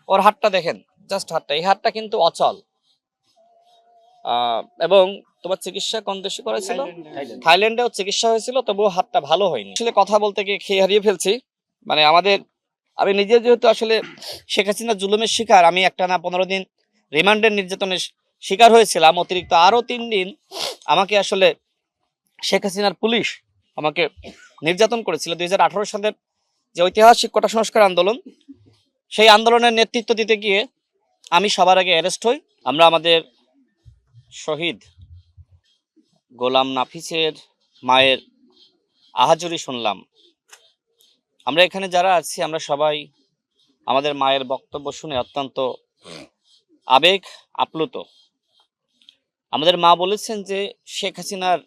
ওর হাতটা দেখেন, জাস্ট হাতটা, এই হাতটা কিন্তু অচল। এবং তোমার চিকিৎসা কোন দেশে করেছিল? থাইল্যান্ডেও চিকিৎসা হয়েছিল, তবুও হাতটা ভালো হয়নি। আসলে কথা বলতে গিয়ে খেয়ে হারিয়ে ফেলছি। মানে আমি নিজে যেহেতু আসলে শেখ হাসিনার জুলুমের শিকার, আমি একটানা 15 দিন রিমান্ডের নির্যাতনের শিকার হয়েছিলাম। অতিরিক্ত আরো 3 দিন আমাকে আসলে শেখ হাসিনার পুলিশ আমাকে নির্যাতন করেছিল। 2018 সালের যে ঐতিহাসিক কোটা সংস্কার আন্দোলন, সেই আন্দোলনের নেতৃত্ব দিতে গিয়ে আমি সবার আগে অ্যারেস্ট হই। আমরা আমাদের শহীদ গোলাম নাফিসের মায়ের আহাজরি শুনলাম। আমরা এখানে যারা আছি, আমরা সবাই আমাদের মায়ের বক্তব্য শুনে অত্যন্ত আবেগ আপ্লুত। আমাদের মা বলেছেন যে শেখ হাসিনার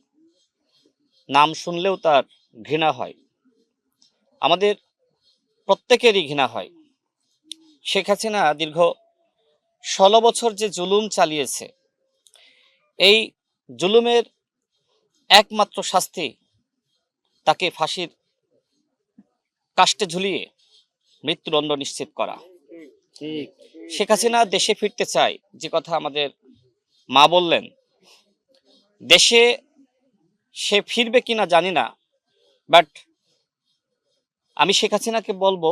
নাম শুনলেও তার ঘৃণা হয়। আমাদের প্রত্যেকেরই ঘৃণা হয়। শেখ হাসিনা দীর্ঘ 16 বছর যে জুলুম চালিয়েছে, এই জুলুমের একমাত্র শাস্তি তাকে ফাঁসির কাস্টে ঝুলিয়ে মৃত্যুদণ্ড নিশ্চিত করা। শেখ হাসিনা দেশে ফিরতে চায়, যে কথা আমাদের মা বললেন। দেশে সে ফিরবে কিনা জানি না, বাট আমি শেখ হাসিনাকে বলবো,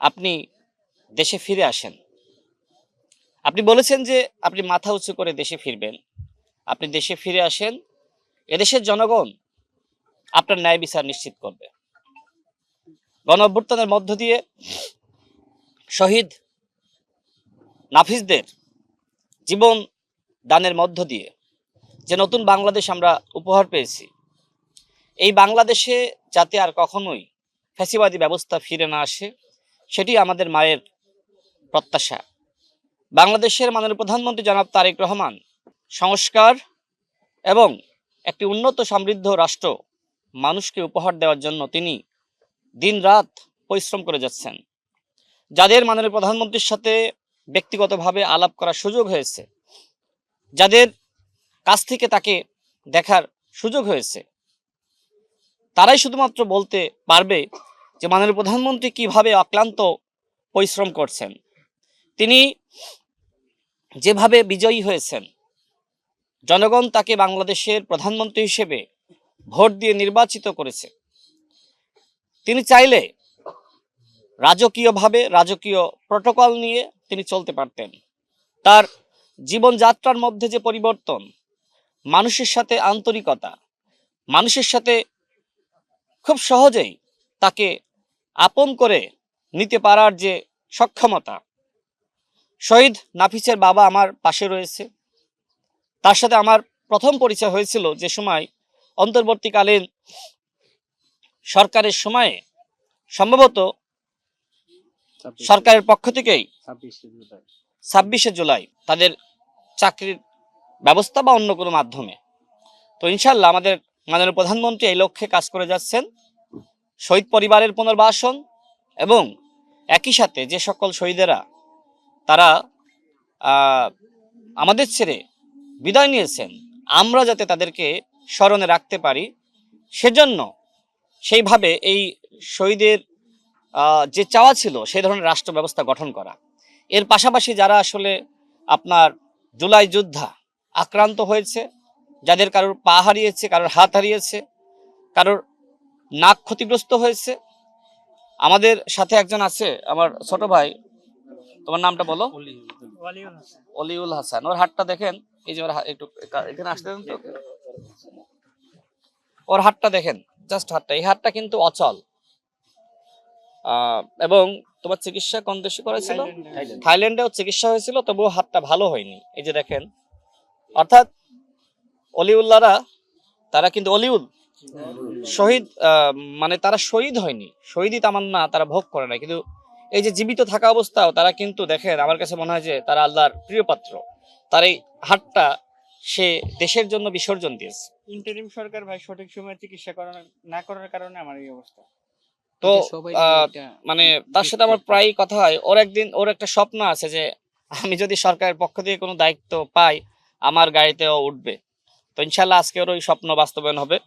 আপনি দেশে ফিরে আসেন। আপনি বলেছেন যে আপনি মাথা উঁচু করে দেশে ফিরবেন। আপনি দেশে ফিরে আসেন, এদেশের জনগণ আপনার ন্যায় বিচার নিশ্চিত করবে। গণ অভ্যুত্থানের মধ্য দিয়ে শহীদ নাফিসদের জীবন দানের মধ্য দিয়ে যে নতুন বাংলাদেশ আমরা উপহার পেয়েছি, এই বাংলাদেশে যাতে আর কখনোই ফ্যাসিবাদী ব্যবস্থা ফিরে না আসে, সেটি আমাদের মায়ের প্রত্যাশা। বাংলাদেশের মাননীয় প্রধানমন্ত্রী জনাব তারেক রহমান সংস্কার এবং একটি উন্নত সমৃদ্ধ রাষ্ট্র মানুষকে উপহার দেওয়ার জন্য তিনি দিনরাত পরিশ্রম করে যাচ্ছেন। যাদের মাননীয় প্রধানমন্ত্রীর সাথে ব্যক্তিগতভাবে আলাপ করার সুযোগ হয়েছে, যাদের কাছ থেকে তাকে দেখার সুযোগ হয়েছে, তারাই শুধুমাত্র বলতে পারবে যে মাননীয় প্রধানমন্ত্রী কিভাবে অক্লান্ত পরিশ্রম করছেন। তিনি যেভাবে বিজয়ী হয়েছেন, জনগণ তাকে বাংলাদেশের প্রধানমন্ত্রী হিসেবে ভোট দিয়ে নির্বাচিত করেছে। তিনি চাইলে রাজকীয়ভাবে, রাজকীয় প্রটোকল নিয়ে তিনি চলতে পারতেন। তার জীবনযাত্রার মধ্যে যে পরিবর্তন, মানুষের সাথে আন্তরিকতা, মানুষের সাথে খুব সহজেই তাকে আপন করে নিতে পারার যে সক্ষমতা, শহীদ নাফিসের বাবা আমার পাশে রয়েছে। তার সাথে আমার প্রথম পরিচয় হয়েছিল যে সময় অন্তর্বর্তীকালীন সরকারের সময়ে, সম্ভবত সরকারের পক্ষ থেকেই 26শে জুলাই তাদের চাকরির ব্যবস্থা বা অন্য কোনো মাধ্যমে। তো ইনশাল্লাহ আমাদের মাননীয় প্রধানমন্ত্রী এই লক্ষ্যে কাজ করে যাচ্ছেন। শহীদ পরিবারের পুনর্বাসন এবং একই সাথে যে সকল শহীদেরা তারা আমাদের ছেড়ে বিদায় নিয়েছেন, আমরা যাতে তাদেরকে স্মরণে রাখতে পারি, সেজন্য সেইভাবে এই শহীদের যে চাওয়া ছিল সেই ধরনের রাষ্ট্র ব্যবস্থা গঠন করা। এর পাশাপাশি যারা আসলে আপনার জুলাই যোদ্ধা আক্রান্ত হয়েছে, যাদের কারোর পা হারিয়েছে, কারোর হাত হারিয়েছে, কারোর নাক ক্ষতিগ্রস্ত হয়েছে, আমাদের সাথে একজন আছে আমার ছোট ভাই, তোমার নামটা বলো? অলিউল হাসান। ওর হাতটা দেখেন, এই যে ওর একটু এখানে আসতে দেন তো, ওর হাতটা দেখেন, জাস্ট হাতটা, এই হাতটা কিন্তু অচল। এবং তোমার চিকিৎসা কোন দেশে করেছিল? থাইল্যান্ডেও চিকিৎসা হয়েছিল, তবুও হাতটা ভালো হয়নি। এই যে দেখেন, অর্থাৎ অলিউল্লাহরা, তারা কিন্তু অলিউল শহীদ, মানে তারা শহীদ হয়নি, শহীদই তামান্না তারা ভোগ করে না, কিন্তু এই যে জীবিত থাকা অবস্থাও তারা কিন্তু দেখেন, আমার কাছে মনে হয় যে তারা আল্লাহর প্রিয় পাত্র। তার এই হাতটা সে দেশের জন্য বিসর্জন দিয়েছে। ইন্টারিম সরকার ভাই সঠিক সময়ে চিকিৎসা না করার কারণে আমার এই অবস্থা। তো মানে তার সাথে আমার প্রায় কথা হয়। ওর একটা স্বপ্ন আছে যে আমি যদি সরকারের পক্ষ থেকে কোনো দায়িত্ব পাই, আমার গাড়িতেও উঠবে। তো ইনশাল্লাহ আজকে ওর ওই স্বপ্ন বাস্তবায়ন হবে।